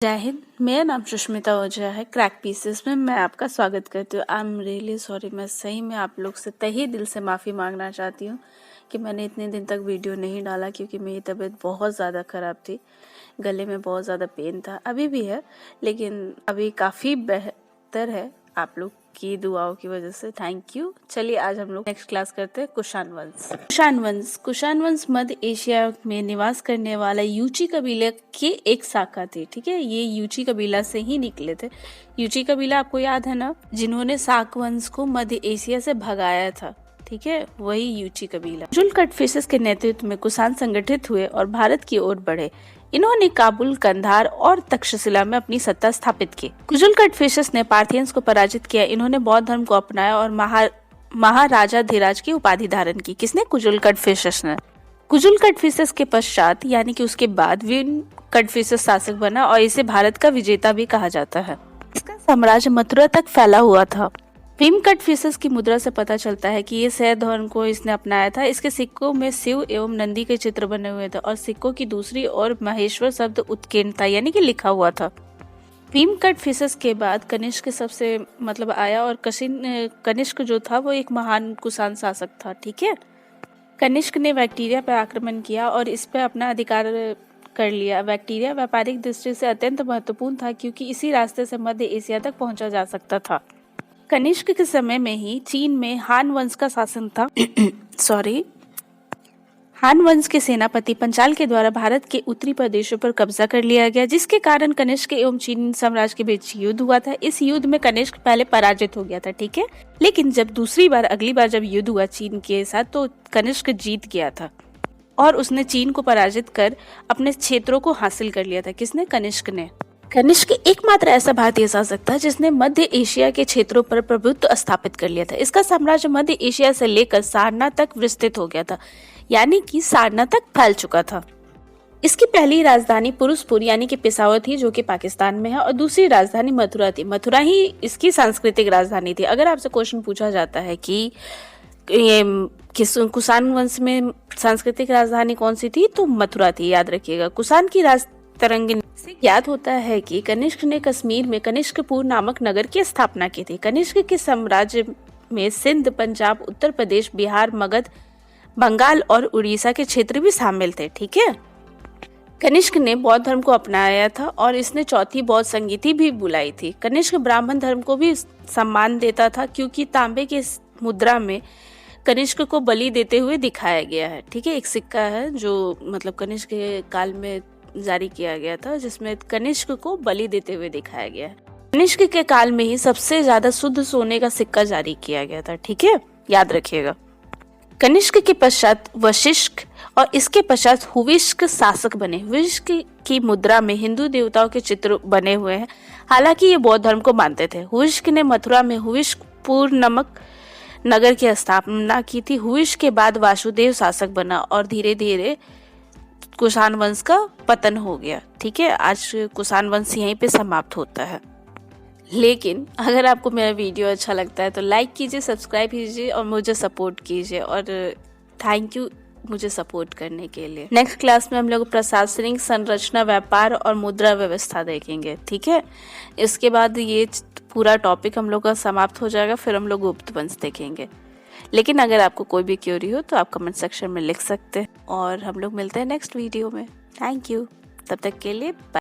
जय हिंद। मेरा नाम सुष्मिता ओझा है। क्रैक पीसेस में मैं आपका स्वागत करती हूँ। I am really sorry. मैं सही में आप लोग से तहे दिल से माफ़ी मांगना चाहती हूँ कि मैंने इतने दिन तक वीडियो नहीं डाला, क्योंकि मेरी तबीयत बहुत ज़्यादा ख़राब थी। गले में बहुत ज़्यादा पेन था, अभी भी है, लेकिन अभी काफ़ी बेहतर है आप लोग की दुआओं की वजह से। Thank you. चलिए आज हम लोग नेक्स्ट क्लास करते हैं कुषाण वंश। कुषाण वंश मध्य एशिया में निवास करने वाला यूची कबीले की एक शाखा थी। ठीक है, ये यूची कबीला से ही निकले थे। यूची कबीला आपको याद है ना, जिन्होंने शाक वंश को मध्य एशिया से भगाया था। ठीक है, वही यूची कबीला। कुजुल कटफिशेस के नेतृत्व में कुषाण संगठित हुए और भारत की ओर बढ़े। इन्होंने काबुल, कंधार और तक्षशिला में अपनी सत्ता स्थापित की। कुजुल कटफिशेस ने पार्थियंस को पराजित किया। इन्होंने बौद्ध धर्म को अपनाया और महाराजा धीराज की उपाधि धारण की। किसने? कुजुल कटफिशेस ने। कुजुल कटफिशेस के पश्चात यानी कि उसके बाद विन कटफिशेस शासक बना और इसे भारत का विजेता भी कहा जाता है। इसका साम्राज्य मथुरा तक फैला हुआ था। भीम कटफिशेस की मुद्रा से पता चलता है कि ये सैद धर्म को इसने अपनाया था। इसके सिक्कों में शिव एवं नंदी के चित्र बने हुए थे और सिक्कों की दूसरी ओर महेश्वर शब्द उत्कीर्ण था, यानी कि लिखा हुआ था। भीम कटफिशेस के बाद कनिष्क सबसे आया और कनिष्क जो था वो एक महान कुषाण शासक था। ठीक है, कनिष्क ने बैक्टीरिया पर आक्रमण किया और इस पर अपना अधिकार कर लिया। बैक्टीरिया व्यापारिक दृष्टि से अत्यंत महत्वपूर्ण था, क्योंकि इसी रास्ते से मध्य एशिया तक पहुंचा जा सकता था। कनिष्क के समय में ही चीन में हान वंश का शासन था। हान वंश के सेनापति पंचाल के द्वारा भारत के उत्तरी प्रदेशों पर कब्जा कर लिया गया, जिसके कारण कनिष्क एवं चीन साम्राज्य के बीच युद्ध हुआ था। इस युद्ध में कनिष्क पहले पराजित हो गया था। ठीक है, लेकिन जब अगली बार जब युद्ध हुआ चीन के साथ, तो कनिष्क जीत गया था और उसने चीन को पराजित कर अपने क्षेत्रों को हासिल कर लिया था। किसने? कनिष्क ने। कनिष्क एकमात्र ऐसा भारतीय शासक था जिसने मध्य एशिया के क्षेत्रों पर प्रभुत्व स्थापित कर लिया था। इसका साम्राज्य मध्य एशिया से लेकर सारनाथ तक विस्तृत हो गया था, यानी कि सारनाथ तक फैल चुका था। इसकी पहली राजधानी पुरुषपुर यानी कि पेशावर थी, जो कि पाकिस्तान में है, और दूसरी राजधानी मथुरा थी। मथुरा ही इसकी सांस्कृतिक राजधानी थी। अगर आपसे क्वेश्चन पूछा जाता है कि ये कुषाण वंश में सांस्कृतिक राजधानी कौन सी थी, तो मथुरा थी, याद रखिएगा। कुषाण की तरंगिनी से ज्ञात होता है कि कनिष्क ने कश्मीर में कनिष्कपुर नामक नगर की स्थापना की थी। कनिष्क के साम्राज्य में सिंध, पंजाब, उत्तर प्रदेश, बिहार, मगध, बंगाल और उड़ीसा के क्षेत्र भी शामिल थे। ठीक है, कनिष्क ने बौद्ध धर्म को अपनाया था और इसने चौथी बौद्ध संगीति भी बुलाई थी। कनिष्क ब्राह्मण धर्म को भी सम्मान देता था, क्योंकि तांबे के मुद्रा में कनिष्क को बलि देते हुए दिखाया गया है। ठीक है, एक सिक्का है जो कनिष्क के काल में जारी किया गया था, जिसमें कनिष्क को बलि देते हुए दिखाया गया है। कनिष्क के काल में ही सबसे ज्यादा शुद्ध सोने का सिक्का जारी किया गया था। ठीक है, याद रखिएगा। कनिष्क के पश्चात वशिष्ठ और इसके पश्चात हुविष्क शासक बने। हुविष्क की मुद्रा में हिंदू देवताओं के चित्र बने हुए हैं, हालांकि ये बौद्ध धर्म को मानते थे। हुविष्क ने मथुरा में हुविष्कपुर नामक नगर की स्थापना की थी। हुविष्क के बाद वासुदेव शासक बना और धीरे धीरे कुषाण वंश का पतन हो गया। ठीक है, आज कुषाण वंश यहीं पे समाप्त होता है। लेकिन अगर आपको मेरा वीडियो अच्छा लगता है तो लाइक कीजिए, सब्सक्राइब कीजिए और मुझे सपोर्ट कीजिए। और थैंक यू मुझे सपोर्ट करने के लिए। नेक्स्ट क्लास में हम लोग प्रशासनिक संरचना, व्यापार और मुद्रा व्यवस्था देखेंगे। ठीक है, इसके बाद ये पूरा टॉपिक हम लोग का समाप्त हो जाएगा। फिर हम लोग गुप्त वंश देखेंगे। लेकिन अगर आपको कोई भी क्वेरी हो तो आप कमेंट सेक्शन में लिख सकते हैं और हम लोग मिलते हैं नेक्स्ट वीडियो में। थैंक यू, तब तक के लिए बाय।